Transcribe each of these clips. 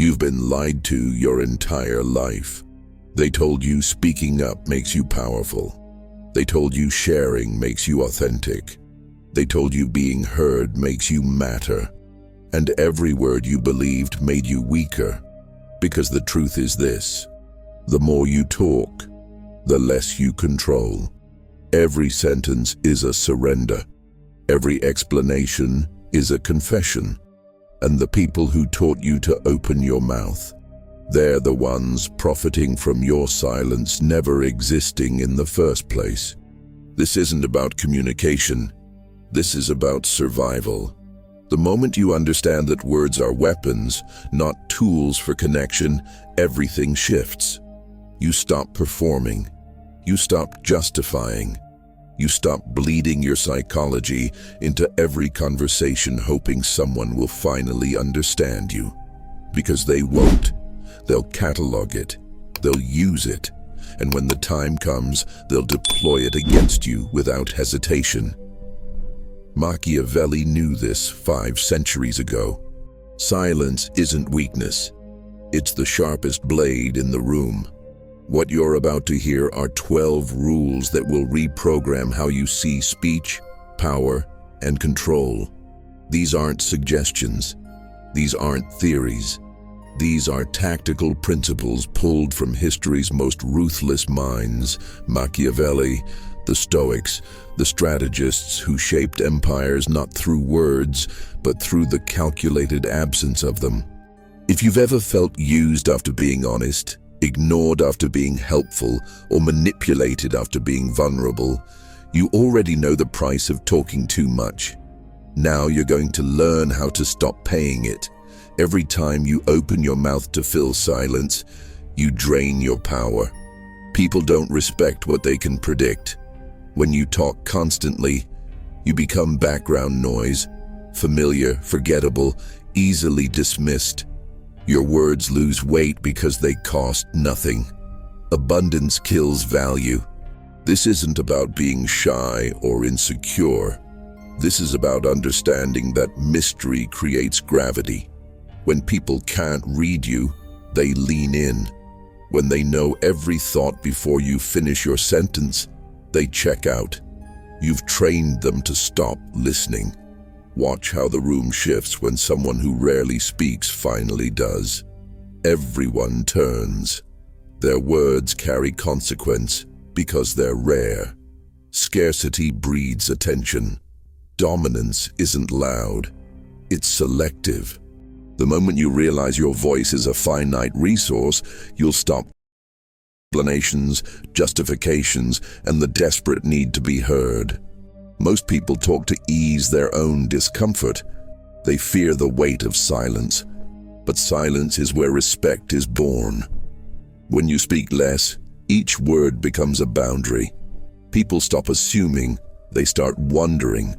You've been lied to your entire life. They told you speaking up makes you powerful. They told you sharing makes you authentic. They told you being heard makes you matter. And every word you believed made you weaker. Because the truth is this: the more you talk, the less you control. Every sentence is a surrender. Every explanation is a confession. And the people who taught you to open your mouth, they're the ones profiting from your silence never existing in the first place. This isn't about communication. This is about survival. The moment you understand that words are weapons, not tools for connection, everything shifts. You stop performing. You stop justifying. You stop bleeding your psychology into every conversation hoping someone will finally understand you. Because they won't. They'll catalog it. They'll use it. And when the time comes, they'll deploy it against you without hesitation. Machiavelli knew this 5 centuries ago. Silence isn't weakness. It's the sharpest blade in the room. What you're about to hear are 12 rules that will reprogram how you see speech, power, and control. These aren't suggestions. These aren't theories. These are tactical principles pulled from history's most ruthless minds: Machiavelli, the Stoics, the strategists who shaped empires not through words, but through the calculated absence of them. If you've ever felt used after being honest, ignored after being helpful, or manipulated after being vulnerable, you already know the price of talking too much. Now you're going to learn how to stop paying it. Every time you open your mouth to fill silence, you drain your power. People don't respect what they can predict. When you talk constantly, you become background noise, familiar, forgettable, easily dismissed. Your words lose weight because they cost nothing. Abundance kills value. This isn't about being shy or insecure. This is about understanding that mystery creates gravity. When people can't read you, they lean in. When they know every thought before you finish your sentence, they check out. You've trained them to stop listening. Watch how the room shifts when someone who rarely speaks finally does. Everyone turns. Their words carry consequence because they're rare. Scarcity breeds attention. Dominance isn't loud. It's selective. The moment you realize your voice is a finite resource, you'll stop explanations, justifications, and the desperate need to be heard. Most people talk to ease their own discomfort. They fear the weight of silence. But silence is where respect is born. When you speak less, each word becomes a boundary. People stop assuming, they start wondering.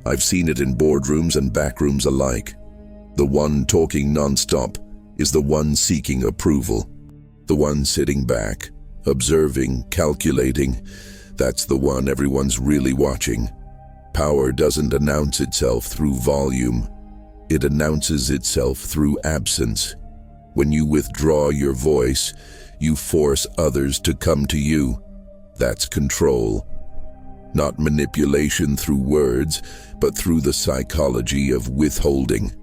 I've seen it in boardrooms and backrooms alike. The one talking non-stop is the one seeking approval. The one sitting back, observing, calculating, that's the one everyone's really watching. Power doesn't announce itself through volume. It announces itself through absence. When you withdraw your voice, you force others to come to you. That's control. Not manipulation through words, but through the psychology of withholding.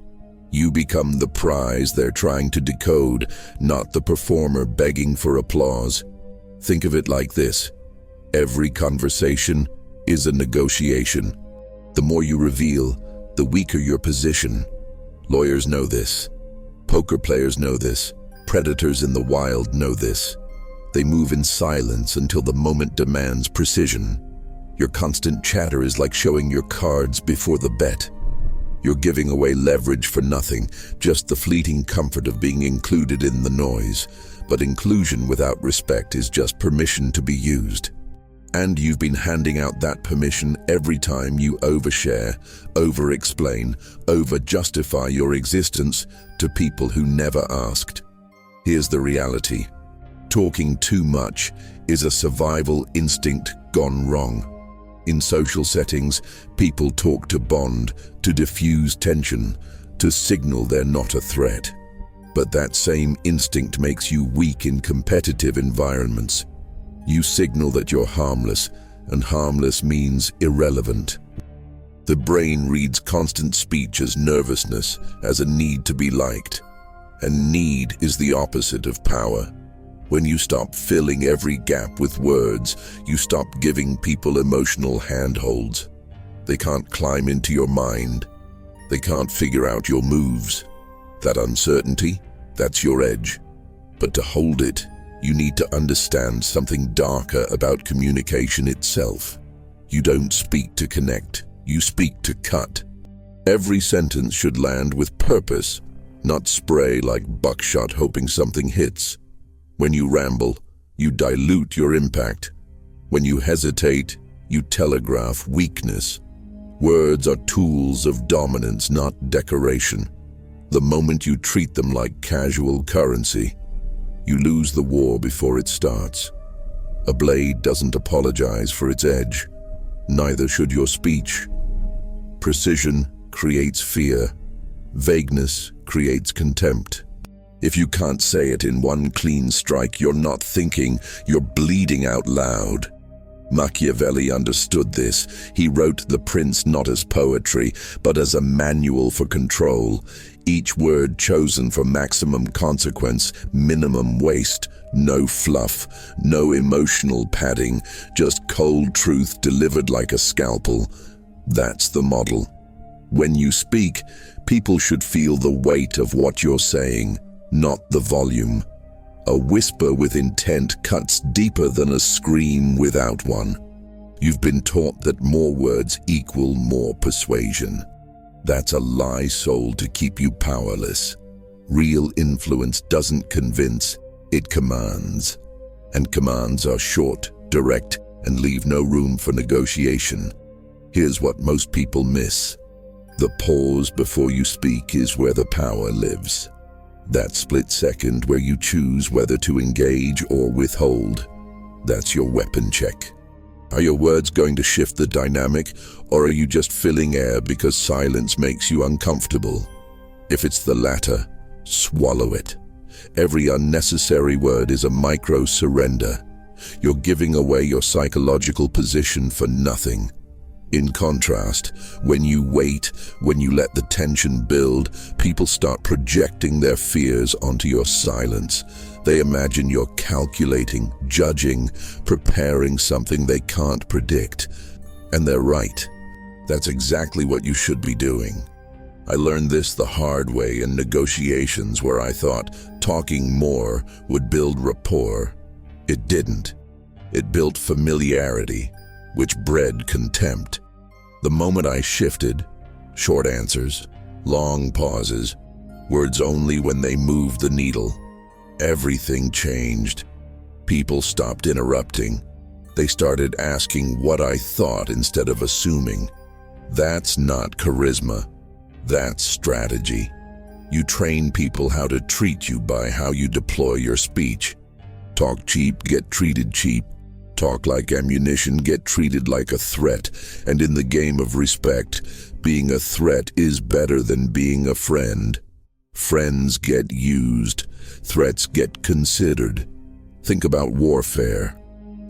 You become the prize they're trying to decode, not the performer begging for applause. Think of it like this: every conversation is a negotiation. The more you reveal, the weaker your position. Lawyers know this. Poker players know this. Predators in the wild know this. They move in silence until the moment demands precision. Your constant chatter is like showing your cards before the bet. You're giving away leverage for nothing, just the fleeting comfort of being included in the noise. But inclusion without respect is just permission to be used. And you've been handing out that permission every time you overshare, over-explain, over-justify your existence to people who never asked. Here's the reality. Talking too much is a survival instinct gone wrong. In social settings, people talk to bond, to diffuse tension, to signal they're not a threat. But that same instinct makes you weak in competitive environments. You signal that you're harmless, and harmless means irrelevant. The brain reads constant speech as nervousness, as a need to be liked. And need is the opposite of power. When you stop filling every gap with words, you stop giving people emotional handholds. They can't climb into your mind. They can't figure out your moves. That uncertainty, that's your edge. But to hold it, you need to understand something darker about communication itself. You don't speak to connect, you speak to cut. Every sentence should land with purpose, not spray like buckshot hoping something hits. When you ramble, you dilute your impact. When you hesitate, you telegraph weakness. Words are tools of dominance, not decoration. The moment you treat them like casual currency, you lose the war before it starts. A blade doesn't apologize for its edge. Neither should your speech. Precision creates fear. Vagueness creates contempt. If you can't say it in one clean strike, you're not thinking, you're bleeding out loud. Machiavelli understood this. He wrote The Prince not as poetry, but as a manual for control. Each word chosen for maximum consequence, minimum waste, no fluff, no emotional padding, just cold truth delivered like a scalpel. That's the model. When you speak, people should feel the weight of what you're saying, not the volume. A whisper with intent cuts deeper than a scream without one. You've been taught that more words equal more persuasion. That's a lie sold to keep you powerless. Real influence doesn't convince, it commands. And commands are short, direct, and leave no room for negotiation. Here's what most people miss. The pause before you speak is where the power lives. That split second where you choose whether to engage or withhold. That's your weapon check. Are your words going to shift the dynamic, or are you just filling air because silence makes you uncomfortable? If it's the latter, swallow it. Every unnecessary word is a micro-surrender. You're giving away your psychological position for nothing. In contrast, when you wait, when you let the tension build, people start projecting their fears onto your silence. They imagine you're calculating, judging, preparing something they can't predict. And they're right. That's exactly what you should be doing. I learned this the hard way in negotiations where I thought talking more would build rapport. It didn't. It built familiarity, which bred contempt. The moment I shifted, short answers, long pauses, words only when they moved the needle, everything changed. People stopped interrupting. They started asking what I thought instead of assuming. That's not charisma. That's strategy. You train people how to treat you by how you deploy your speech. Talk cheap, get treated cheap. Talk like ammunition, get treated like a threat. And in the game of respect, being a threat is better than being a friend. Friends get used. Threats get considered. Think about warfare.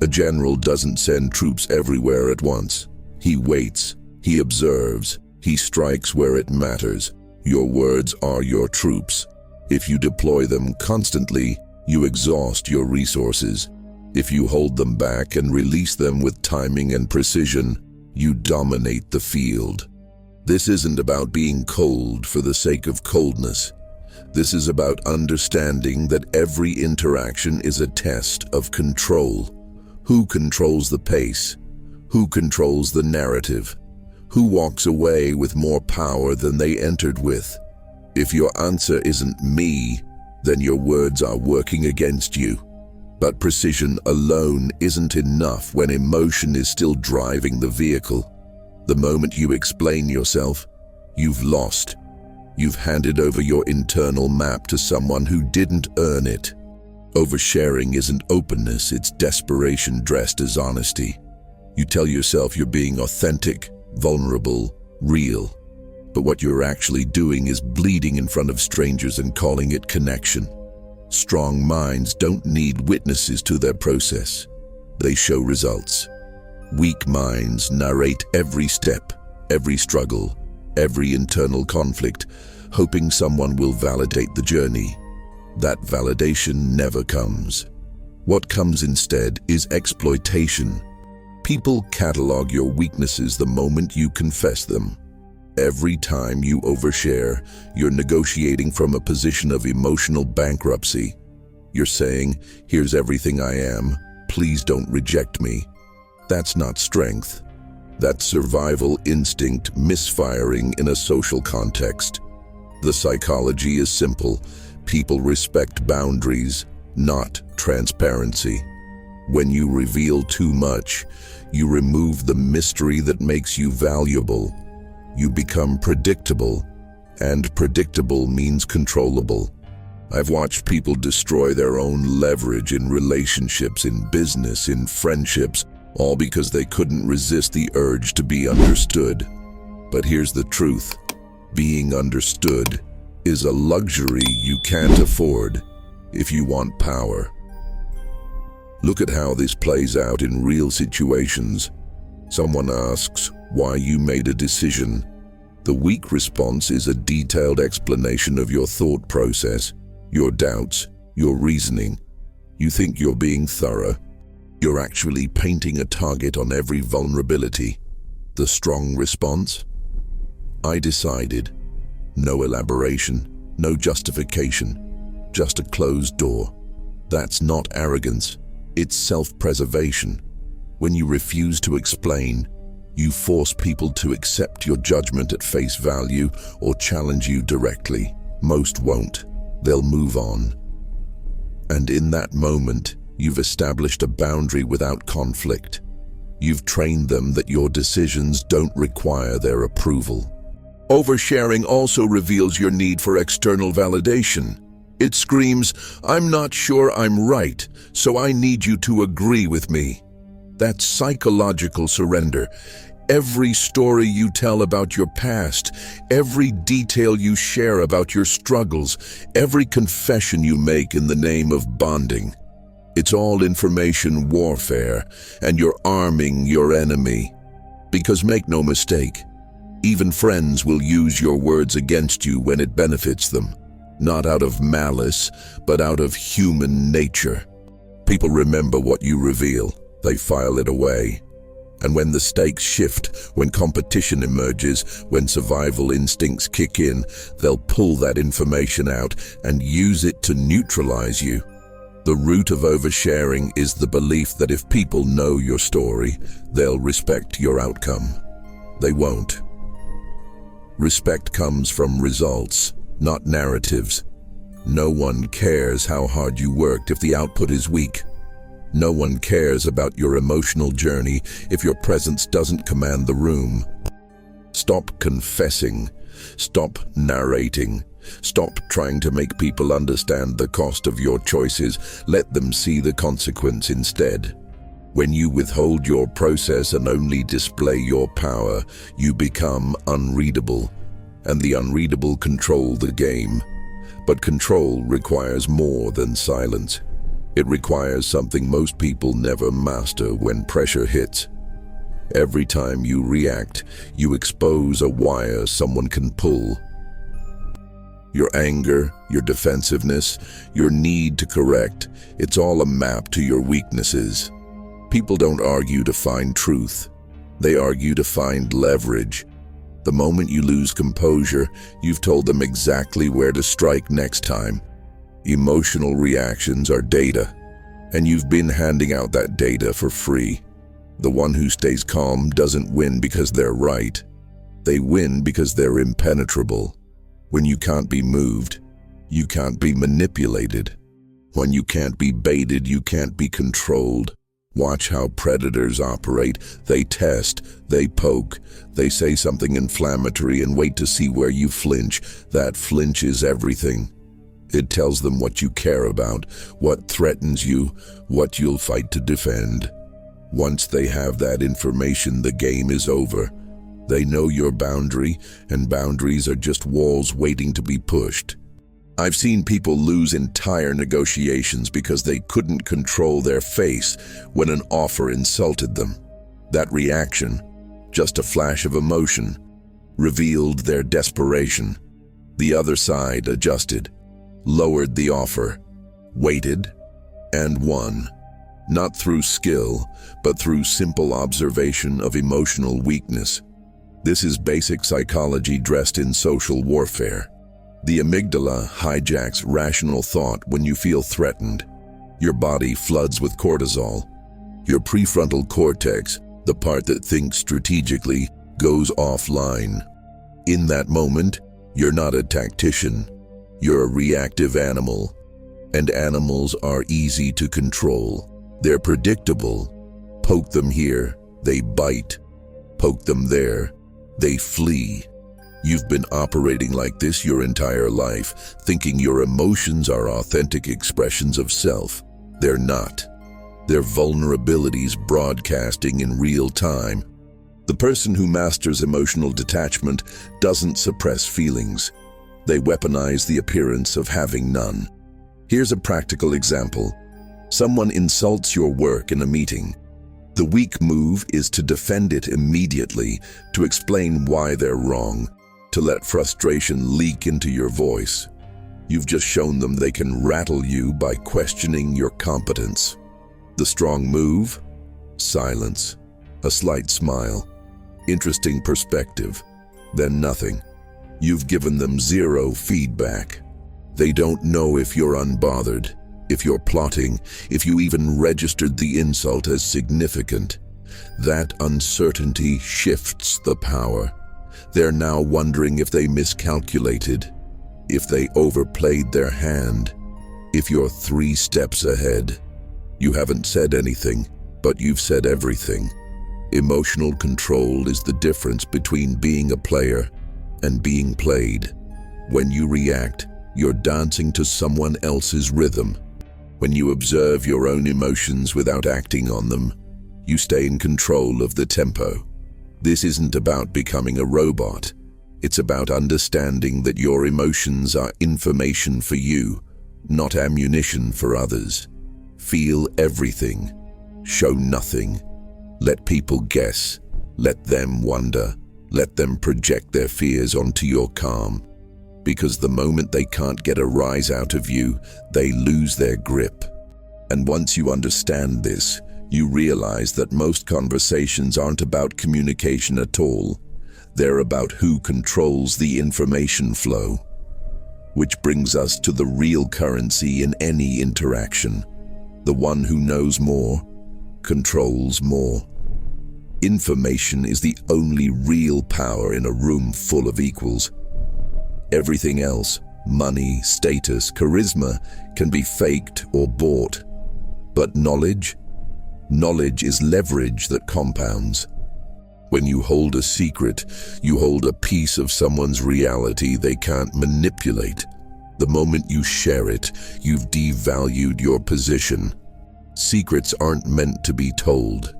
A general doesn't send troops everywhere at once. He waits. He observes. He strikes where it matters. Your words are your troops. If you deploy them constantly, you exhaust your resources. If you hold them back and release them with timing and precision, you dominate the field. This isn't about being cold for the sake of coldness. This is about understanding that every interaction is a test of control. Who controls the pace? Who controls the narrative? Who walks away with more power than they entered with? If your answer isn't me, then your words are working against you. But precision alone isn't enough when emotion is still driving the vehicle. The moment you explain yourself, you've lost. You've handed over your internal map to someone who didn't earn it. Oversharing isn't openness, it's desperation dressed as honesty. You tell yourself you're being authentic, vulnerable, real. But what you're actually doing is bleeding in front of strangers and calling it connection. Strong minds don't need witnesses to their process. They show results. Weak minds narrate every step, every struggle, every internal conflict, hoping someone will validate the journey. That validation never comes. What comes instead is exploitation. People catalog your weaknesses the moment you confess them. Every time you overshare, you're negotiating from a position of emotional bankruptcy. You're saying, "Here's everything I am, please don't reject me." That's not strength. That's survival instinct misfiring in a social context. The psychology is simple. People respect boundaries, not transparency. When you reveal too much, you remove the mystery that makes you valuable. You become predictable, and predictable means controllable. I've watched people destroy their own leverage in relationships, in business, in friendships, all because they couldn't resist the urge to be understood. But here's the truth. Being understood is a luxury you can't afford if you want power. Look at how this plays out in real situations. Someone asks why you made a decision. The weak response is a detailed explanation of your thought process, your doubts, your reasoning. You think you're being thorough. You're actually painting a target on every vulnerability. The strong response? I decided. No elaboration, no justification, just a closed door. That's not arrogance, it's self-preservation. When you refuse to explain, you force people to accept your judgment at face value or challenge you directly. Most won't. They'll move on. And in that moment, you've established a boundary without conflict. You've trained them that your decisions don't require their approval. Oversharing also reveals your need for external validation. It screams, "I'm not sure I'm right, so I need you to agree with me." That's psychological surrender. Every story you tell about your past, every detail you share about your struggles, every confession you make in the name of bonding. It's all information warfare, and you're arming your enemy. Because make no mistake, even friends will use your words against you when it benefits them. Not out of malice, but out of human nature. People remember what you reveal. They file it away. And when the stakes shift, when competition emerges, when survival instincts kick in, they'll pull that information out and use it to neutralize you. The root of oversharing is the belief that if people know your story, they'll respect your outcome. They won't. Respect comes from results, not narratives. No one cares how hard you worked if the output is weak. No one cares about your emotional journey if your presence doesn't command the room. Stop confessing. Stop narrating. Stop trying to make people understand the cost of your choices. Let them see the consequence instead. When you withhold your process and only display your power, you become unreadable. And the unreadable control the game. But control requires more than silence. It requires something most people never master when pressure hits. Every time you react, you expose a wire someone can pull. Your anger, your defensiveness, your need to correct, it's all a map to your weaknesses. People don't argue to find truth. They argue to find leverage. The moment you lose composure, you've told them exactly where to strike next time. Emotional reactions are data, and you've been handing out that data for free. The one who stays calm doesn't win because they're right. They win because they're impenetrable. When you can't be moved, you can't be manipulated. When you can't be baited, you can't be controlled. Watch how predators operate. They test, they poke, they say something inflammatory and wait to see where you flinch. That flinch is everything. It tells them what you care about, what threatens you, what you'll fight to defend. Once they have that information, the game is over. They know your boundary, and boundaries are just walls waiting to be pushed. I've seen people lose entire negotiations because they couldn't control their face when an offer insulted them. That reaction, just a flash of emotion, revealed their desperation. The other side adjusted, lowered the offer, waited, and won. Not through skill, but through simple observation of emotional weakness. This is basic psychology dressed in social warfare. The amygdala hijacks rational thought when you feel threatened. Your body floods with cortisol. Your prefrontal cortex, the part that thinks strategically, goes offline. In that moment, you're not a tactician. You're a reactive animal. And animals are easy to control. They're predictable. Poke them here, they bite. Poke them there, they flee. You've been operating like this your entire life, thinking your emotions are authentic expressions of self. They're not. They're vulnerabilities broadcasting in real time. The person who masters emotional detachment doesn't suppress feelings. They weaponize the appearance of having none. Here's a practical example. Someone insults your work in a meeting. The weak move is to defend it immediately, to explain why they're wrong, to let frustration leak into your voice. You've just shown them they can rattle you by questioning your competence. The strong move? Silence. A slight smile. Interesting perspective. Then nothing. You've given them zero feedback. They don't know if you're unbothered, if you're plotting, if you even registered the insult as significant. That uncertainty shifts the power. They're now wondering if they miscalculated, if they overplayed their hand, if you're 3 steps ahead. You haven't said anything, but you've said everything. Emotional control is the difference between being a player and being played. When you react, you're dancing to someone else's rhythm. When you observe your own emotions without acting on them, you stay in control of the tempo. This isn't about becoming a robot. It's about understanding that your emotions are information for you, not ammunition for others. Feel everything. Show nothing. Let people guess. Let them wonder. Let them project their fears onto your calm. Because the moment they can't get a rise out of you, they lose their grip. And once you understand this, you realize that most conversations aren't about communication at all. They're about who controls the information flow. Which brings us to the real currency in any interaction. The one who knows more, controls more. Information is the only real power in a room full of equals. Everything else, money, status, charisma, can be faked or bought. But knowledge is leverage that compounds. When you hold a secret, you hold a piece of someone's reality they can't manipulate. The moment you share it, you've devalued your position. Secrets aren't meant to be told.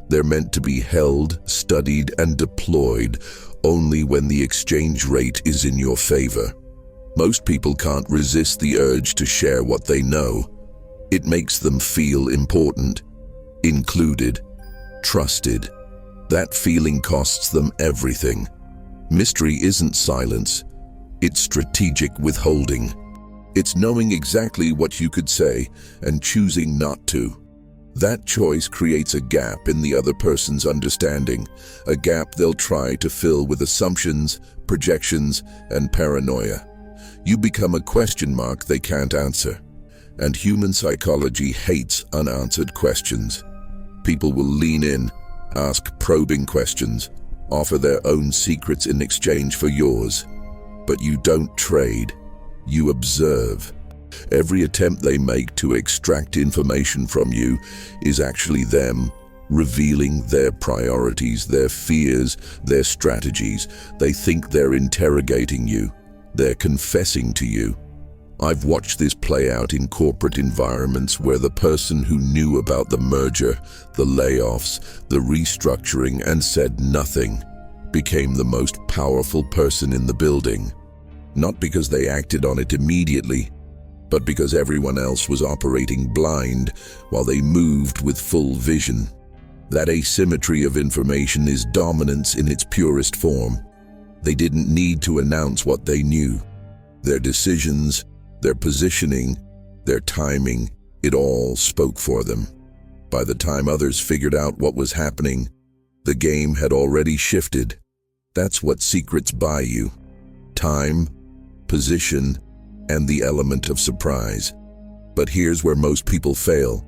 They're meant to be held, studied, and deployed only when the exchange rate is in your favor. Most people can't resist the urge to share what they know. It makes them feel important, included, trusted. That feeling costs them everything. Mystery isn't silence. It's strategic withholding. It's knowing exactly what you could say and choosing not to. That choice creates a gap in the other person's understanding, a gap they'll try to fill with assumptions, projections, and paranoia. You become a question mark they can't answer. And human psychology hates unanswered questions. People will lean in, ask probing questions, offer their own secrets in exchange for yours. But you don't trade, you observe. Every attempt they make to extract information from you is actually them revealing their priorities, their fears, their strategies. They think they're interrogating you. They're confessing to you. I've watched this play out in corporate environments where the person who knew about the merger, the layoffs, the restructuring, and said nothing, became the most powerful person in the building, not because they acted on it immediately, but because everyone else was operating blind while they moved with full vision. That asymmetry of information is dominance in its purest form. They didn't need to announce what they knew. Their decisions, their positioning, their timing, it all spoke for them. By the time others figured out what was happening, the game had already shifted. That's what secrets buy you: time, position, and the element of surprise. But here's where most people fail.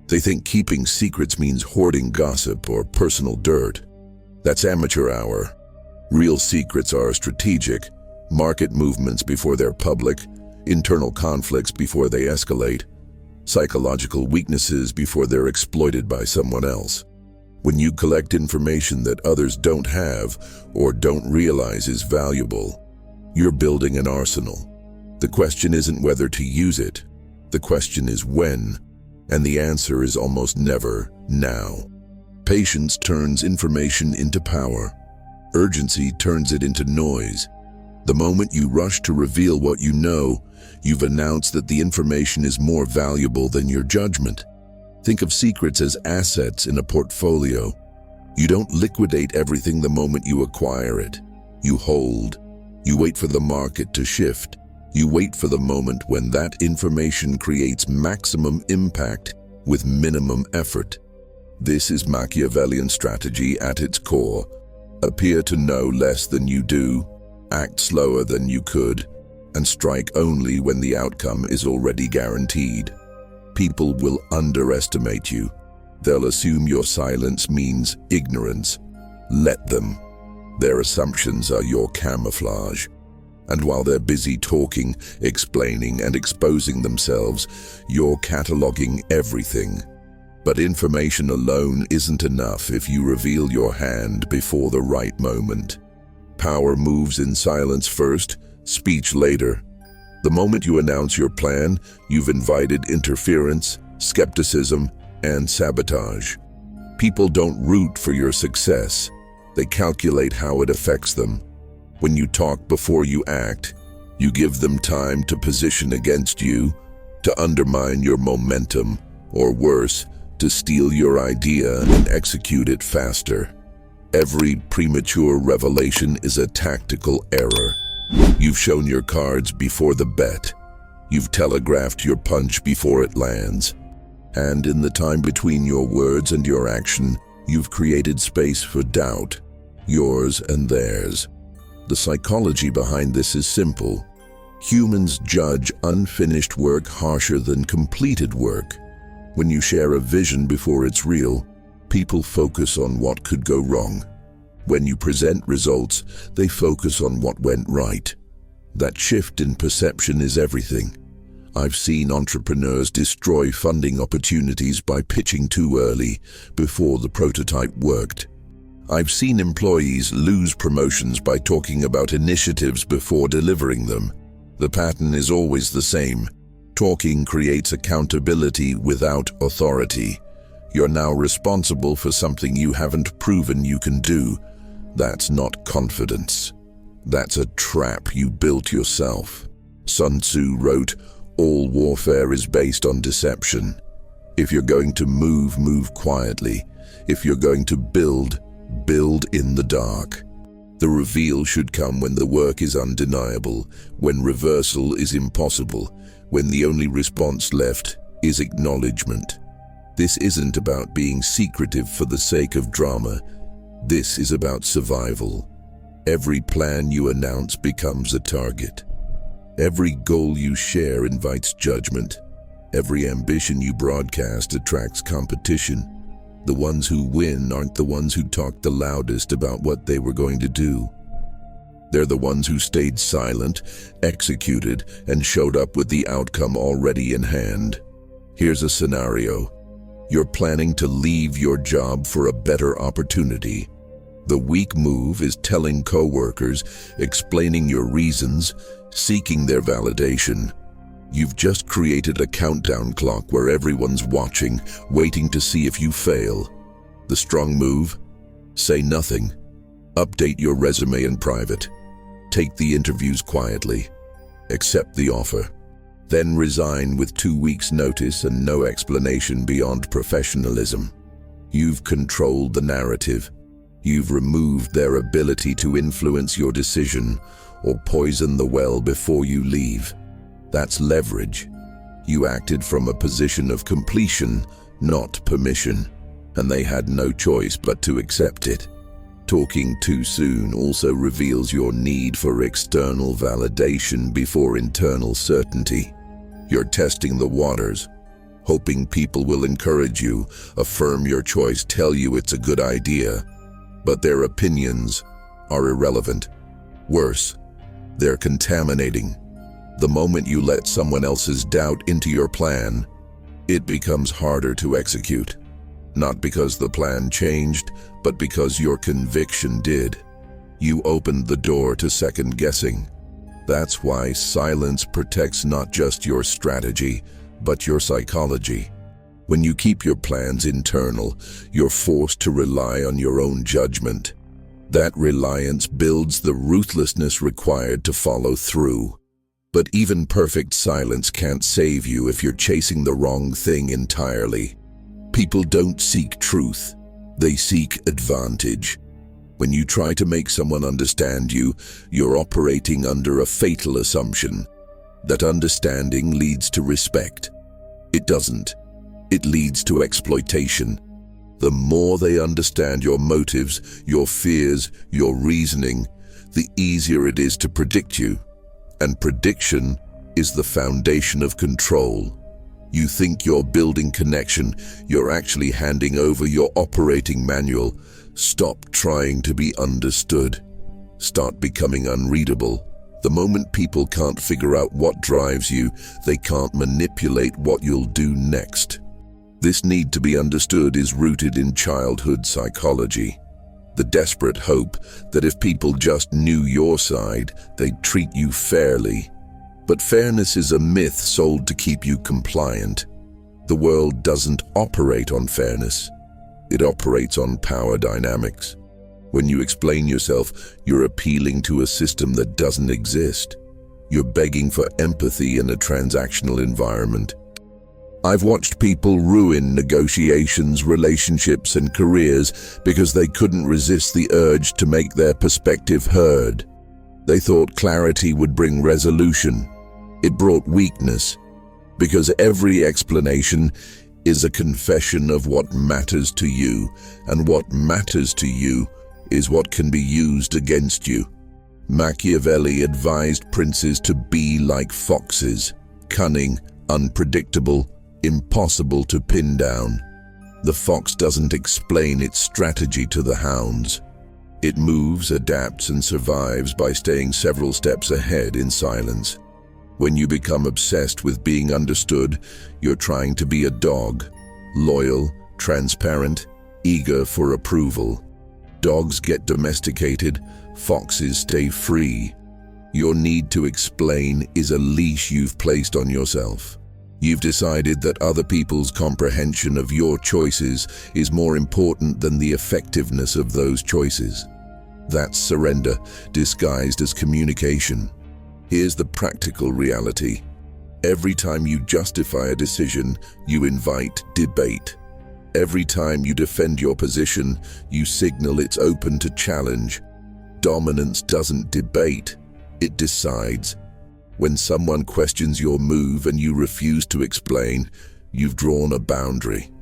They think keeping secrets means hoarding gossip or personal dirt. That's amateur hour. Real secrets are strategic: market movements before they're public, internal conflicts before they escalate, psychological weaknesses before they're exploited by someone else. When you collect information that others don't have or don't realize is valuable, you're building an arsenal. The question isn't whether to use it. The question is when, and the answer is almost never now. Patience turns information into power. Urgency turns it into noise. The moment you rush to reveal what you know, you've announced that the information is more valuable than your judgment. Think of secrets as assets in a portfolio. You don't liquidate everything the moment you acquire it. You hold. You wait for the market to shift. You wait for the moment when that information creates maximum impact with minimum effort. This is Machiavellian strategy at its core. Appear to know less than you do, act slower than you could, and strike only when the outcome is already guaranteed. People will underestimate you. They'll assume your silence means ignorance. Let them. Their assumptions are your camouflage. And while they're busy talking, explaining, and exposing themselves, you're cataloging everything. But information alone isn't enough if you reveal your hand before the right moment. Power moves in silence first, speech later. The moment you announce your plan, you've invited interference, skepticism, and sabotage. People don't root for your success. They calculate how it affects them. When you talk before you act, you give them time to position against you, to undermine your momentum, or worse, to steal your idea and execute it faster. Every premature revelation is a tactical error. You've shown your cards before the bet. You've telegraphed your punch before it lands. And in the time between your words and your action, you've created space for doubt, yours and theirs. The psychology behind this is simple. Humans judge unfinished work harsher than completed work. When you share a vision before it's real, people focus on what could go wrong. When you present results, they focus on what went right. That shift in perception is everything. I've seen entrepreneurs destroy funding opportunities by pitching too early, before the prototype worked. I've seen employees lose promotions by talking about initiatives before delivering them. The pattern is always the same. Talking creates accountability without authority. You're now responsible for something you haven't proven you can do. That's not confidence. That's a trap you built yourself. Sun Tzu wrote, "All warfare is based on deception." If you're going to move, move quietly. If you're going to build, build in the dark. The reveal should come when the work is undeniable, when reversal is impossible, when the only response left is acknowledgement. This isn't about being secretive for the sake of drama. This is about survival. Every plan you announce becomes a target. Every goal you share invites judgment. Every ambition you broadcast attracts competition. The ones who win aren't the ones who talk the loudest about what they were going to do. They're the ones who stayed silent, executed, and showed up with the outcome already in hand. Here's a scenario. You're planning to leave your job for a better opportunity. The weak move is telling coworkers, explaining your reasons, seeking their validation. You've just created a countdown clock where everyone's watching, waiting to see if you fail. The strong move? Say nothing. Update your resume in private. Take the interviews quietly. Accept the offer. Then resign with 2 weeks' notice and no explanation beyond professionalism. You've controlled the narrative. You've removed their ability to influence your decision or poison the well before you leave. That's leverage. You acted from a position of completion, not permission, and they had no choice but to accept it. Talking too soon also reveals your need for external validation before internal certainty. You're testing the waters, hoping people will encourage you, affirm your choice, tell you it's a good idea, but their opinions are irrelevant. Worse, they're contaminating. The moment you let someone else's doubt into your plan, it becomes harder to execute. Not because the plan changed, but because your conviction did. You opened the door to second guessing. That's why silence protects not just your strategy, but your psychology. When you keep your plans internal, you're forced to rely on your own judgment. That reliance builds the ruthlessness required to follow through. But even perfect silence can't save you if you're chasing the wrong thing entirely. People don't seek truth, they seek advantage. When you try to make someone understand you, you're operating under a fatal assumption that understanding leads to respect. It doesn't. It leads to exploitation. The more they understand your motives, your fears, your reasoning, the easier it is to predict you. And prediction is the foundation of control. You think you're building connection, you're actually handing over your operating manual. Stop trying to be understood. Start becoming unreadable. The moment people can't figure out what drives you, they can't manipulate what you'll do next. This need to be understood is rooted in childhood psychology. The desperate hope that if people just knew your side, they'd treat you fairly. But fairness is a myth sold to keep you compliant. The world doesn't operate on fairness. It operates on power dynamics. When you explain yourself, you're appealing to a system that doesn't exist. You're begging for empathy in a transactional environment. I've watched people ruin negotiations, relationships, and careers because they couldn't resist the urge to make their perspective heard. They thought clarity would bring resolution. It brought weakness, because every explanation is a confession of what matters to you, and what matters to you is what can be used against you. Machiavelli advised princes to be like foxes, cunning, unpredictable, impossible to pin down. The fox doesn't explain its strategy to the hounds. It moves, adapts, and survives by staying several steps ahead in silence. When you become obsessed with being understood, you're trying to be a dog, loyal, transparent, eager for approval. Dogs get domesticated, foxes stay free. Your need to explain is a leash you've placed on yourself. You've decided that other people's comprehension of your choices is more important than the effectiveness of those choices. That's surrender, disguised as communication. Here's the practical reality. Every time you justify a decision, you invite debate. Every time you defend your position, you signal it's open to challenge. Dominance doesn't debate, it decides. When someone questions your move and you refuse to explain, you've drawn a boundary.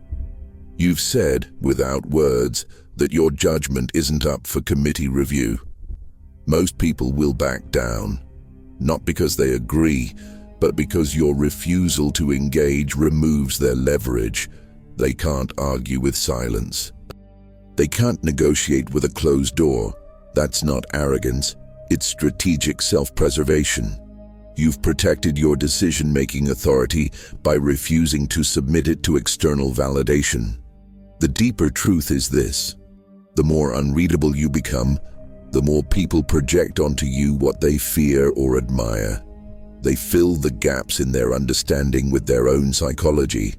You've said, without words, that your judgment isn't up for committee review. Most people will back down, not because they agree, but because your refusal to engage removes their leverage. They can't argue with silence. They can't negotiate with a closed door. That's not arrogance, it's strategic self-preservation. You've protected your decision-making authority by refusing to submit it to external validation. The deeper truth is this: the more unreadable you become, the more people project onto you what they fear or admire. They fill the gaps in their understanding with their own psychology.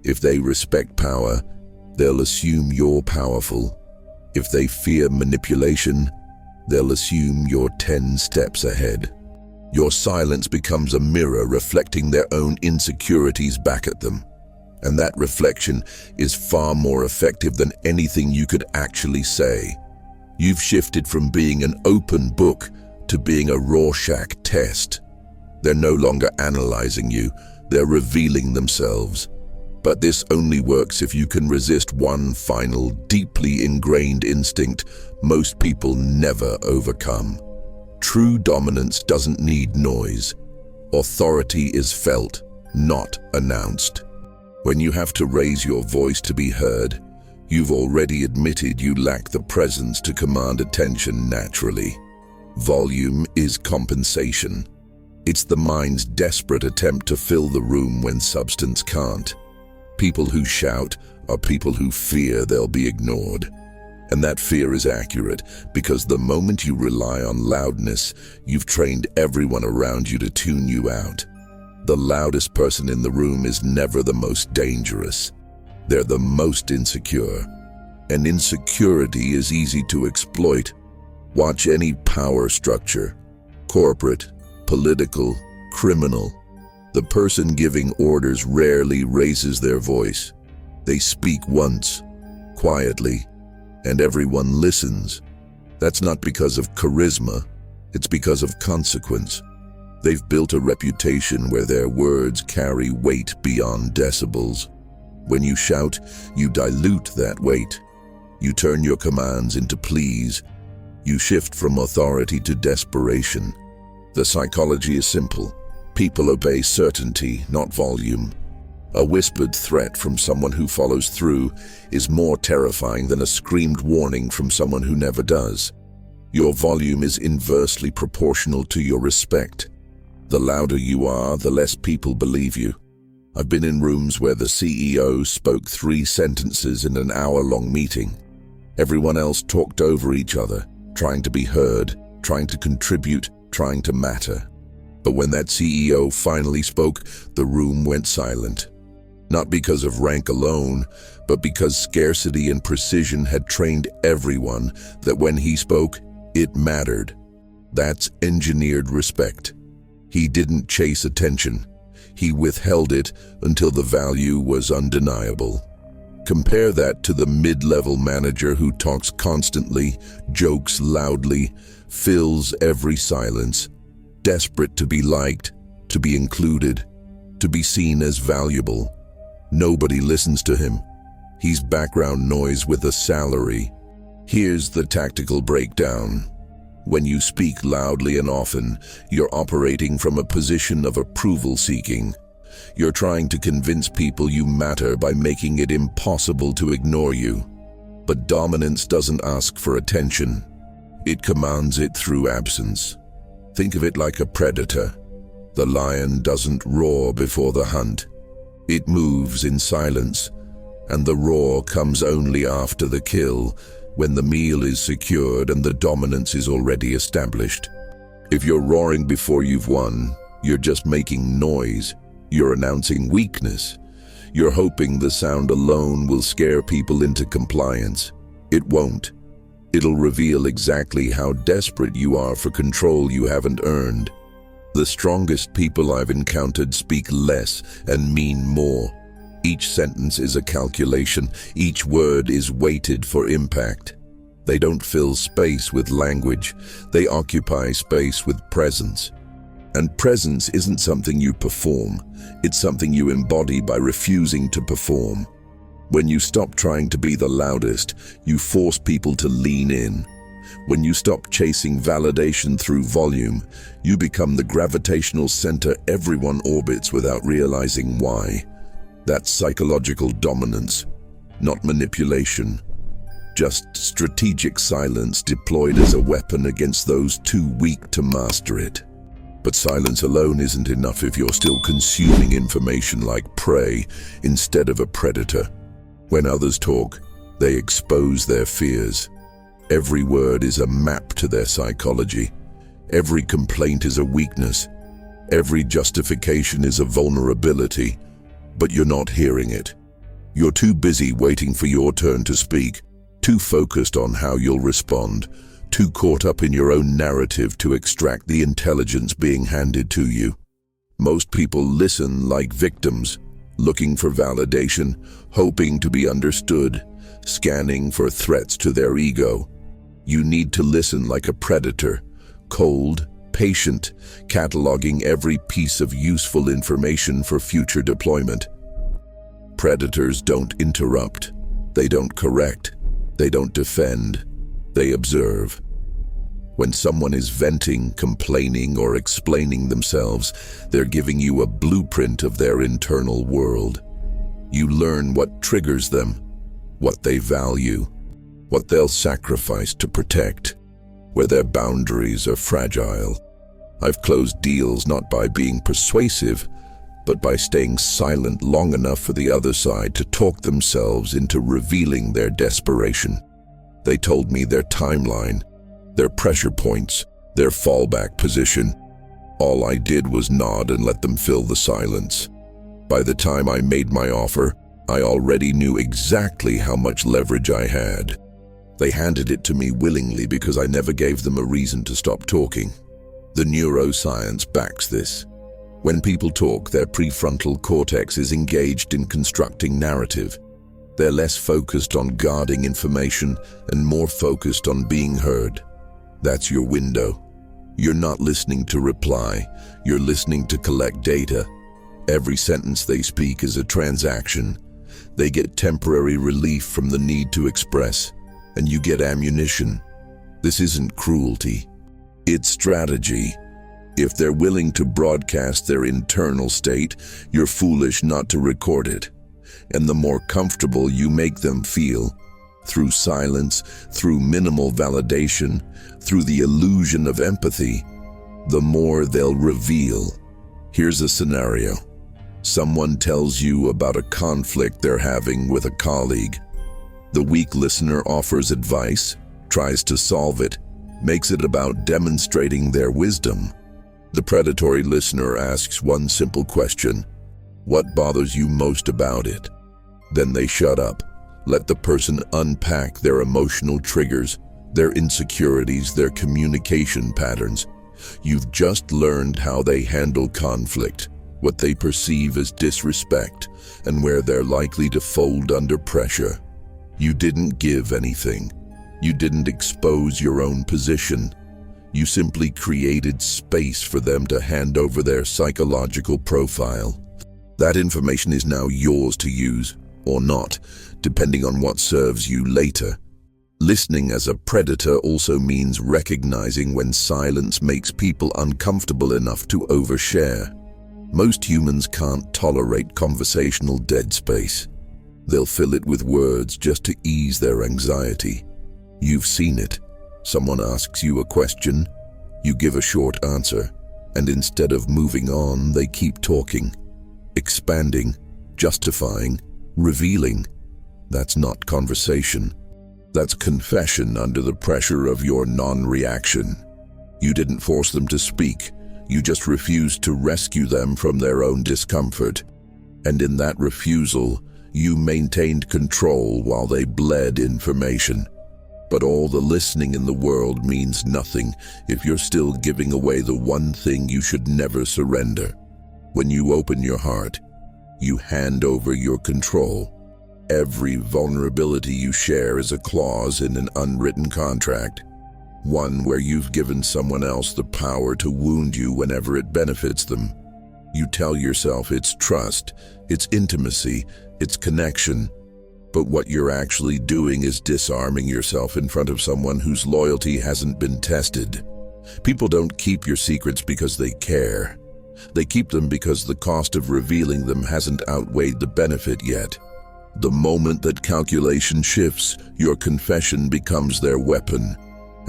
If they respect power, they'll assume you're powerful. If they fear manipulation, they'll assume you're 10 steps ahead. Your silence becomes a mirror reflecting their own insecurities back at them. And that reflection is far more effective than anything you could actually say. You've shifted from being an open book to being a Rorschach test. They're no longer analyzing you, they're revealing themselves. But this only works if you can resist one final, deeply ingrained instinct most people never overcome. True dominance doesn't need noise. Authority is felt, not announced. When you have to raise your voice to be heard, you've already admitted you lack the presence to command attention naturally. Volume is compensation. It's the mind's desperate attempt to fill the room when substance can't. People who shout are people who fear they'll be ignored. And that fear is accurate, because the moment you rely on loudness, you've trained everyone around you to tune you out. The loudest person in the room is never the most dangerous. They're the most insecure. And insecurity is easy to exploit. Watch any power structure, corporate, political, criminal. The person giving orders rarely raises their voice. They speak once, quietly, and everyone listens. That's not because of charisma, it's because of consequence. They've built a reputation where their words carry weight beyond decibels. When you shout, you dilute that weight. You turn your commands into pleas. You shift from authority to desperation. The psychology is simple. People obey certainty, not volume. A whispered threat from someone who follows through is more terrifying than a screamed warning from someone who never does. Your volume is inversely proportional to your respect. The louder you are, the less people believe you. I've been in rooms where the CEO spoke 3 sentences in an hour-long meeting. Everyone else talked over each other, trying to be heard, trying to contribute, trying to matter. But when that CEO finally spoke, the room went silent. Not because of rank alone, but because scarcity and precision had trained everyone that when he spoke, it mattered. That's engineered respect. He didn't chase attention. He withheld it until the value was undeniable. Compare that to the mid-level manager who talks constantly, jokes loudly, fills every silence, desperate to be liked, to be included, to be seen as valuable. Nobody listens to him. He's background noise with a salary. Here's the tactical breakdown. When you speak loudly and often, you're operating from a position of approval-seeking. You're trying to convince people you matter by making it impossible to ignore you. But dominance doesn't ask for attention. It commands it through absence. Think of it like a predator. The lion doesn't roar before the hunt. It moves in silence, and the roar comes only after the kill, when the meal is secured and the dominance is already established. If you're roaring before you've won, you're just making noise. You're announcing weakness. You're hoping the sound alone will scare people into compliance. It won't. It'll reveal exactly how desperate you are for control you haven't earned. The strongest people I've encountered speak less and mean more. Each sentence is a calculation. Each word is weighted for impact. They don't fill space with language. They occupy space with presence. And presence isn't something you perform. It's something you embody by refusing to perform. When you stop trying to be the loudest, you force people to lean in. When you stop chasing validation through volume, you become the gravitational center everyone orbits without realizing why. That's psychological dominance, not manipulation. Just strategic silence deployed as a weapon against those too weak to master it. But silence alone isn't enough if you're still consuming information like prey instead of a predator. When others talk, they expose their fears. Every word is a map to their psychology. Every complaint is a weakness. Every justification is a vulnerability. But you're not hearing it. You're too busy waiting for your turn to speak, too focused on how you'll respond, too caught up in your own narrative to extract the intelligence being handed to you. Most people listen like victims, looking for validation, hoping to be understood, scanning for threats to their ego. You need to listen like a predator, cold, patient, cataloging every piece of useful information for future deployment. Predators don't interrupt, they don't correct, they don't defend, they observe. When someone is venting, complaining, or explaining themselves, they're giving you a blueprint of their internal world. You learn what triggers them, what they value, what they'll sacrifice to protect, where their boundaries are fragile. I've closed deals not by being persuasive, but by staying silent long enough for the other side to talk themselves into revealing their desperation. They told me their timeline, their pressure points, their fallback position. All I did was nod and let them fill the silence. By the time I made my offer, I already knew exactly how much leverage I had. They handed it to me willingly because I never gave them a reason to stop talking. The neuroscience backs this. When people talk, their prefrontal cortex is engaged in constructing narrative. They're less focused on guarding information and more focused on being heard. That's your window. You're not listening to reply, you're listening to collect data. Every sentence they speak is a transaction. They get temporary relief from the need to express, and you get ammunition. This isn't cruelty, it's strategy. If they're willing to broadcast their internal state, you're foolish not to record it. And the more comfortable you make them feel, through silence, through minimal validation, through the illusion of empathy, the more they'll reveal. Here's a scenario. Someone tells you about a conflict they're having with a colleague. The weak listener offers advice, tries to solve it, makes it about demonstrating their wisdom. The predatory listener asks one simple question: what bothers you most about it? Then they shut up, let the person unpack their emotional triggers, their insecurities, their communication patterns. You've just learned how they handle conflict, what they perceive as disrespect, and where they're likely to fold under pressure. You didn't give anything. You didn't expose your own position. You simply created space for them to hand over their psychological profile. That information is now yours to use, or not, depending on what serves you later. Listening as a predator also means recognizing when silence makes people uncomfortable enough to overshare. Most humans can't tolerate conversational dead space. They'll fill it with words just to ease their anxiety. You've seen it. Someone asks you a question, you give a short answer, and instead of moving on, they keep talking, expanding, justifying, revealing. That's not conversation. That's confession under the pressure of your non-reaction. You didn't force them to speak. You just refused to rescue them from their own discomfort. And in that refusal, you maintained control while they bled information. But all the listening in the world means nothing if you're still giving away the one thing you should never surrender. When you open your heart, you hand over your control. Every vulnerability you share is a clause in an unwritten contract, one where you've given someone else the power to wound you whenever it benefits them. You tell yourself it's trust, it's intimacy, it's connection. But what you're actually doing is disarming yourself in front of someone whose loyalty hasn't been tested. People don't keep your secrets because they care. They keep them because the cost of revealing them hasn't outweighed the benefit yet. The moment that calculation shifts, your confession becomes their weapon,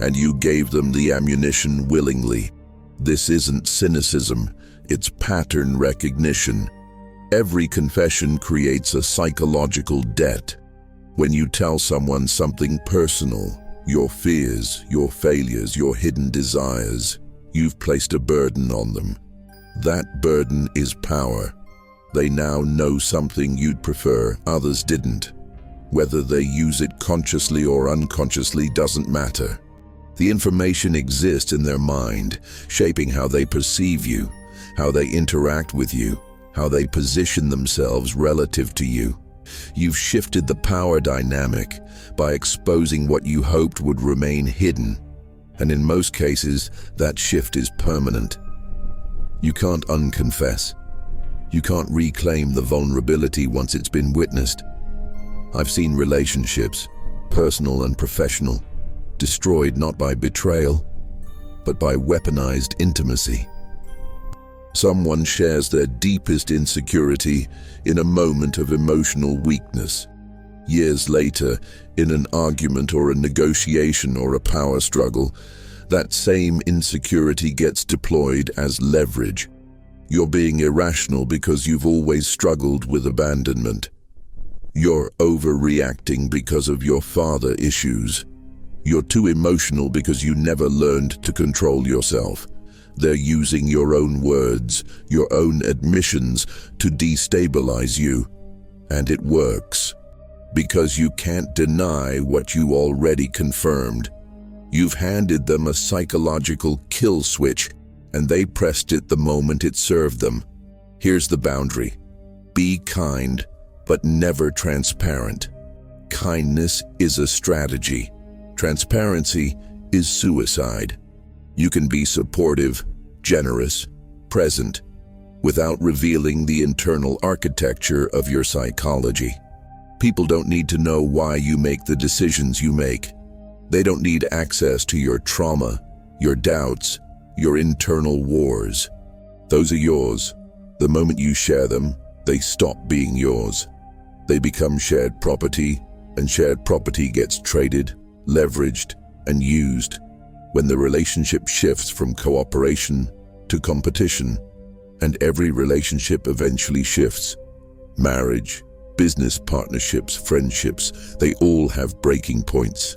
and you gave them the ammunition willingly. This isn't cynicism, it's pattern recognition. Every confession creates a psychological debt. When you tell someone something personal, your fears, your failures, your hidden desires, you've placed a burden on them. That burden is power. They now know something you'd prefer others didn't. Whether they use it consciously or unconsciously doesn't matter. The information exists in their mind, shaping how they perceive you, how they interact with you, how they position themselves relative to you. You've shifted the power dynamic by exposing what you hoped would remain hidden, and in most cases, that shift is permanent. You can't unconfess. You can't reclaim the vulnerability once it's been witnessed. I've seen relationships, personal and professional, destroyed not by betrayal, but by weaponized intimacy. Someone shares their deepest insecurity in a moment of emotional weakness. Years later, in an argument or a negotiation or a power struggle, that same insecurity gets deployed as leverage. You're being irrational because you've always struggled with abandonment. You're overreacting because of your father issues. You're too emotional because you never learned to control yourself. They're using your own words, your own admissions to destabilize you. And it works. Because you can't deny what you already confirmed. You've handed them a psychological kill switch, and they pressed it the moment it served them. Here's the boundary. Be kind, but never transparent. Kindness is a strategy. Transparency is suicide. You can be supportive, generous, present, without revealing the internal architecture of your psychology. People don't need to know why you make the decisions you make. They don't need access to your trauma, your doubts, your internal wars. Those are yours. The moment you share them, they stop being yours. They become shared property, and shared property gets traded, leveraged, and used when the relationship shifts from cooperation to competition. And every relationship eventually shifts. Marriage, business partnerships, friendships, they all have breaking points.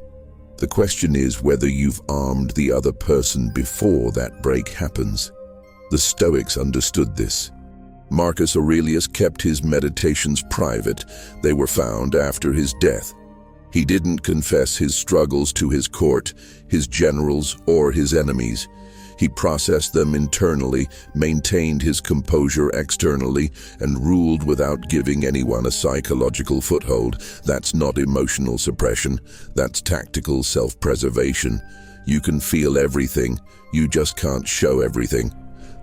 The question is whether you've armed the other person before that break happens. The Stoics understood this. Marcus Aurelius kept his meditations private. They were found after his death. He didn't confess his struggles to his court, his generals, or his enemies. He processed them internally, maintained his composure externally, and ruled without giving anyone a psychological foothold. That's not emotional suppression. That's tactical self-preservation. You can feel everything. You just can't show everything.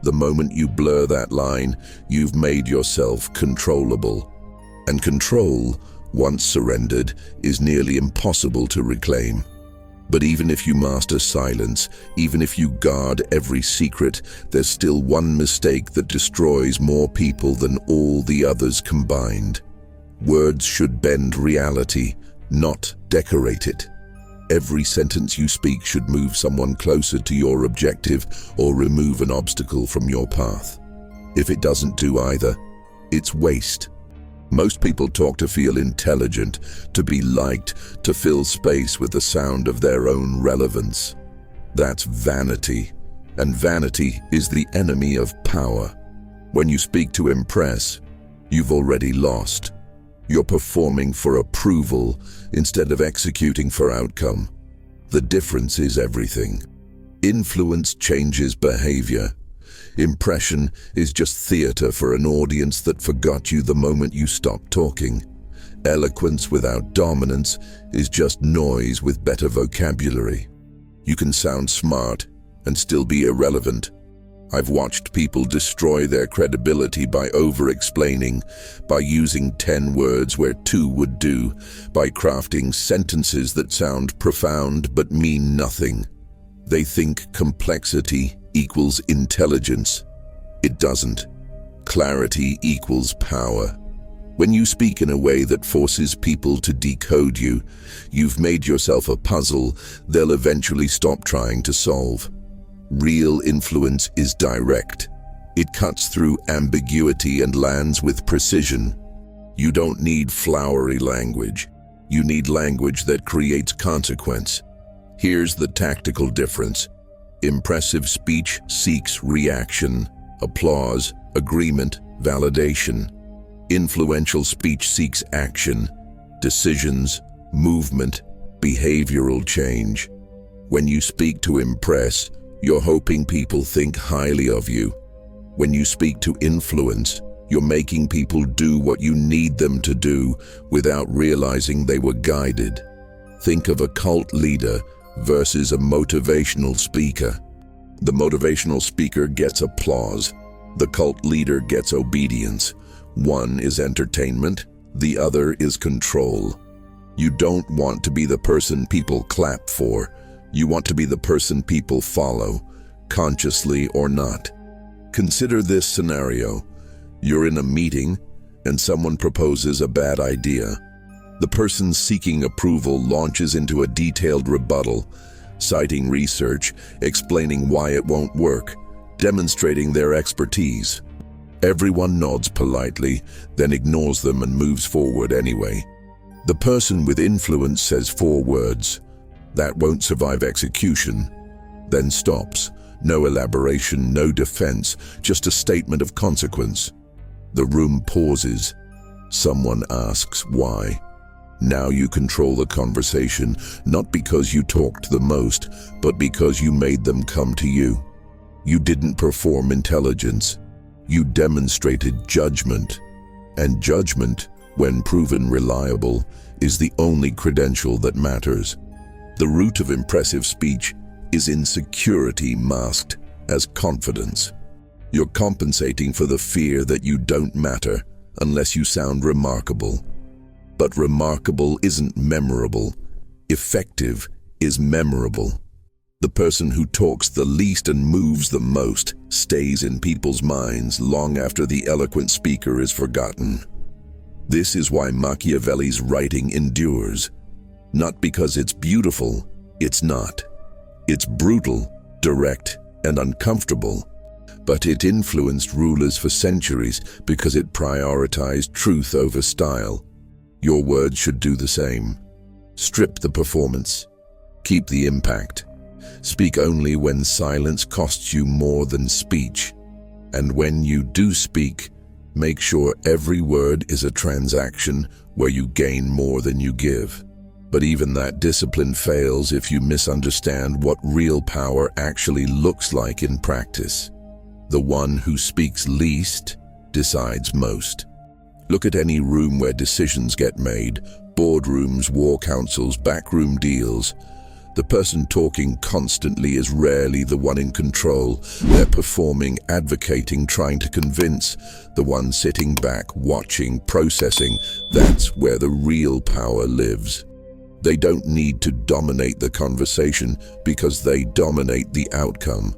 The moment you blur that line, you've made yourself controllable. And control, once surrendered, is nearly impossible to reclaim. But even if you master silence, even if you guard every secret, there's still one mistake that destroys more people than all the others combined. Words should bend reality, not decorate it. Every sentence you speak should move someone closer to your objective or remove an obstacle from your path. If it doesn't do either, it's waste. Most people talk to feel intelligent, to be liked, to fill space with the sound of their own relevance. That's vanity, and vanity is the enemy of power. When you speak to impress, you've already lost. You're performing for approval instead of executing for outcome. The difference is everything. Influence changes behavior. Impression is just theater for an audience that forgot you the moment you stopped talking. Eloquence without dominance is just noise with better vocabulary. You can sound smart and still be irrelevant. I've watched people destroy their credibility by over-explaining, by using 10 words where 2 would do, by crafting sentences that sound profound but mean nothing. They think complexity equals intelligence. It doesn't. Clarity equals power. When you speak in a way that forces people to decode you, you've made yourself a puzzle they'll eventually stop trying to solve. Real influence is direct. It cuts through ambiguity and lands with precision. You don't need flowery language. You need language that creates consequence. Here's the tactical difference. Impressive speech seeks reaction, applause, agreement, validation. Influential speech seeks action, decisions, movement, behavioral change. When you speak to impress, you're hoping people think highly of you. When you speak to influence, you're making people do what you need them to do without realizing they were guided. Think of a cult leader versus a motivational speaker. The motivational speaker gets applause. The cult leader gets obedience. One is entertainment, the other is control. You don't want to be the person people clap for. You want to be the person people follow, consciously or not. Consider this scenario. You're in a meeting and someone proposes a bad idea. The person seeking approval launches into a detailed rebuttal, citing research, explaining why it won't work, demonstrating their expertise. Everyone nods politely, then ignores them and moves forward anyway. The person with influence says 4 words, "That won't survive execution," then stops. No elaboration, no defense, just a statement of consequence. The room pauses. Someone asks why. Now you control the conversation, not because you talked the most, but because you made them come to you. You didn't perform intelligence. You demonstrated judgment. And judgment, when proven reliable, is the only credential that matters. The root of impressive speech is insecurity masked as confidence. You're compensating for the fear that you don't matter unless you sound remarkable. But remarkable isn't memorable. Effective is memorable. The person who talks the least and moves the most stays in people's minds long after the eloquent speaker is forgotten. This is why Machiavelli's writing endures. Not because it's beautiful, it's not. It's brutal, direct, and uncomfortable. But it influenced rulers for centuries because it prioritized truth over style. Your words should do the same. Strip the performance. Keep the impact. Speak only when silence costs you more than speech. And when you do speak, make sure every word is a transaction where you gain more than you give. But even that discipline fails if you misunderstand what real power actually looks like in practice. The one who speaks least decides most. Look at any room where decisions get made, boardrooms, war councils, backroom deals. The person talking constantly is rarely the one in control. They're performing, advocating, trying to convince. The one sitting back, watching, processing, that's where the real power lives. They don't need to dominate the conversation because they dominate the outcome.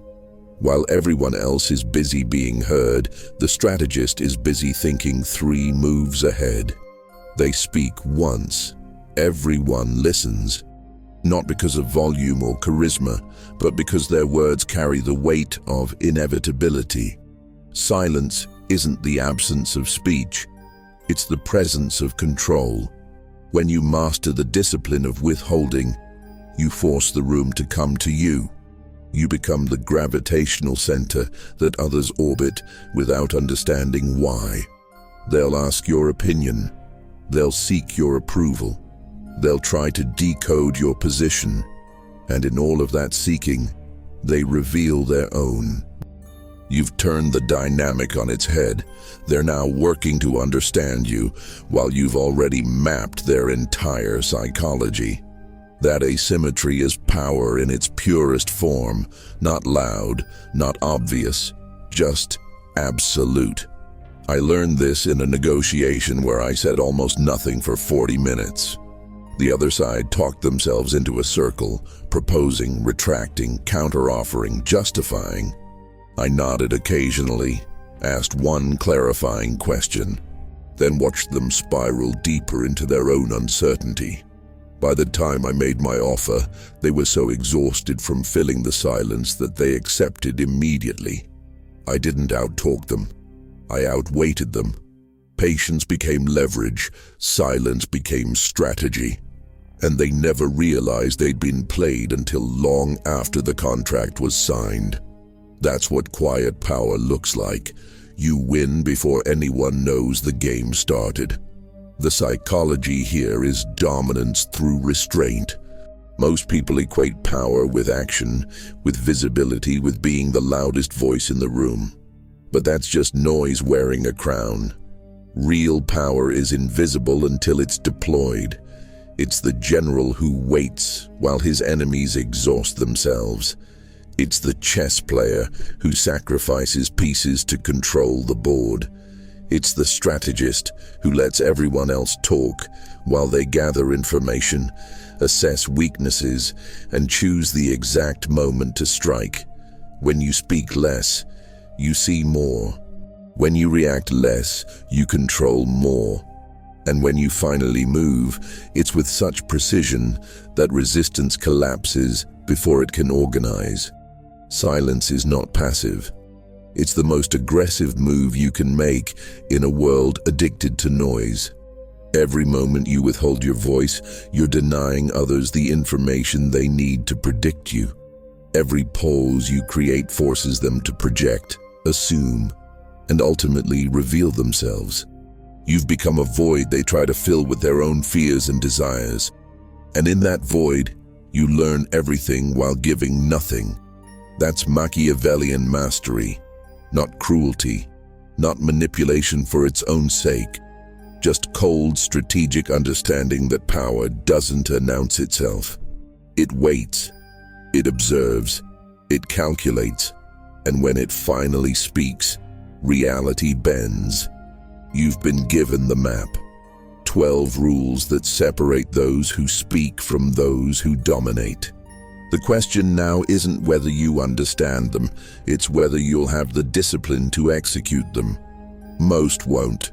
While everyone else is busy being heard, the strategist is busy thinking 3 moves ahead. They speak once. Everyone listens. Not because of volume or charisma, but because their words carry the weight of inevitability. Silence isn't the absence of speech. It's the presence of control. When you master the discipline of withholding, you force the room to come to you. You become the gravitational center that others orbit without understanding why. They'll ask your opinion. They'll seek your approval. They'll try to decode your position. And in all of that seeking, they reveal their own. You've turned the dynamic on its head. They're now working to understand you, while you've already mapped their entire psychology. That asymmetry is power in its purest form, not loud, not obvious, just absolute. I learned this in a negotiation where I said almost nothing for 40 minutes. The other side talked themselves into a circle, proposing, retracting, counter-offering, justifying. I nodded occasionally, asked one clarifying question, then watched them spiral deeper into their own uncertainty. By the time I made my offer, they were so exhausted from filling the silence that they accepted immediately. I didn't outtalk them. I outweighted them. Patience became leverage, silence became strategy. And they never realized they'd been played until long after the contract was signed. That's what quiet power looks like. You win before anyone knows the game started. The psychology here is dominance through restraint. Most people equate power with action, with visibility, with being the loudest voice in the room. But that's just noise wearing a crown. Real power is invisible until it's deployed. It's the general who waits while his enemies exhaust themselves. It's the chess player who sacrifices pieces to control the board. It's the strategist who lets everyone else talk while they gather information, assess weaknesses, and choose the exact moment to strike. When you speak less, you see more. When you react less, you control more. And when you finally move, it's with such precision that resistance collapses before it can organize. Silence is not passive. It's the most aggressive move you can make in a world addicted to noise. Every moment you withhold your voice, you're denying others the information they need to predict you. Every pause you create forces them to project, assume, and ultimately reveal themselves. You've become a void they try to fill with their own fears and desires. And in that void, you learn everything while giving nothing. That's Machiavellian mastery, not cruelty, not manipulation for its own sake. Just cold, strategic understanding that power doesn't announce itself. It waits, it observes, it calculates, and when it finally speaks, reality bends. You've been given the map. 12 rules that separate those who speak from those who dominate. The question now isn't whether you understand them, it's whether you'll have the discipline to execute them. Most won't.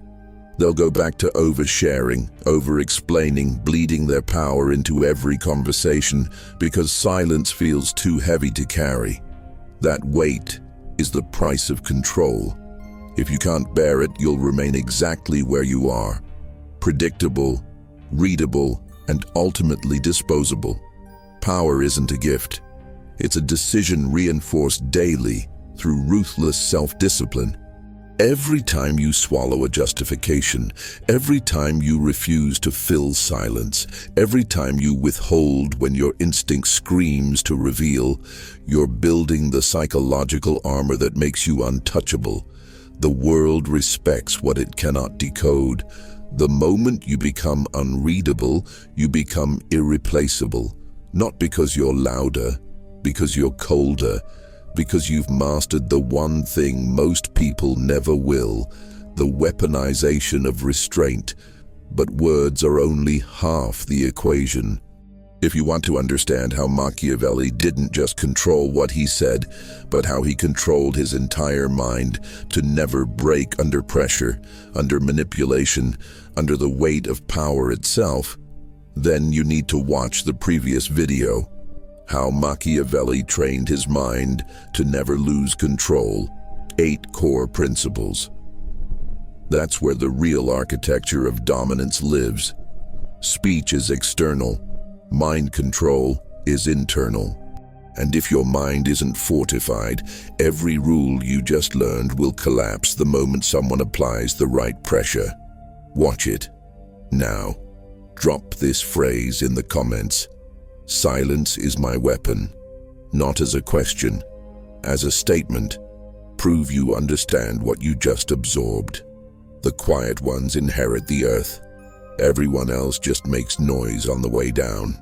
They'll go back to oversharing, over-explaining, bleeding their power into every conversation because silence feels too heavy to carry. That weight is the price of control. If you can't bear it, you'll remain exactly where you are. Predictable, readable, and ultimately disposable. Power isn't a gift. It's a decision reinforced daily through ruthless self-discipline. Every time you swallow a justification, every time you refuse to fill silence, every time you withhold when your instinct screams to reveal, you're building the psychological armor that makes you untouchable. The world respects what it cannot decode. The moment you become unreadable, you become irreplaceable. Not because you're louder, because you're colder, because you've mastered the one thing most people never will, the weaponization of restraint. But words are only half the equation. If you want to understand how Machiavelli didn't just control what he said, but how he controlled his entire mind to never break under pressure, under manipulation, under the weight of power itself, then you need to watch the previous video. How Machiavelli trained his mind to never lose control. 8 core principles. That's where the real architecture of dominance lives. Speech is external. Mind control is internal. And if your mind isn't fortified, every rule you just learned will collapse the moment someone applies the right pressure. Watch it. Now, drop this phrase in the comments. Silence is my weapon. Not as a question, as a statement. Prove you understand what you just absorbed. The quiet ones inherit the earth. Everyone else just makes noise on the way down.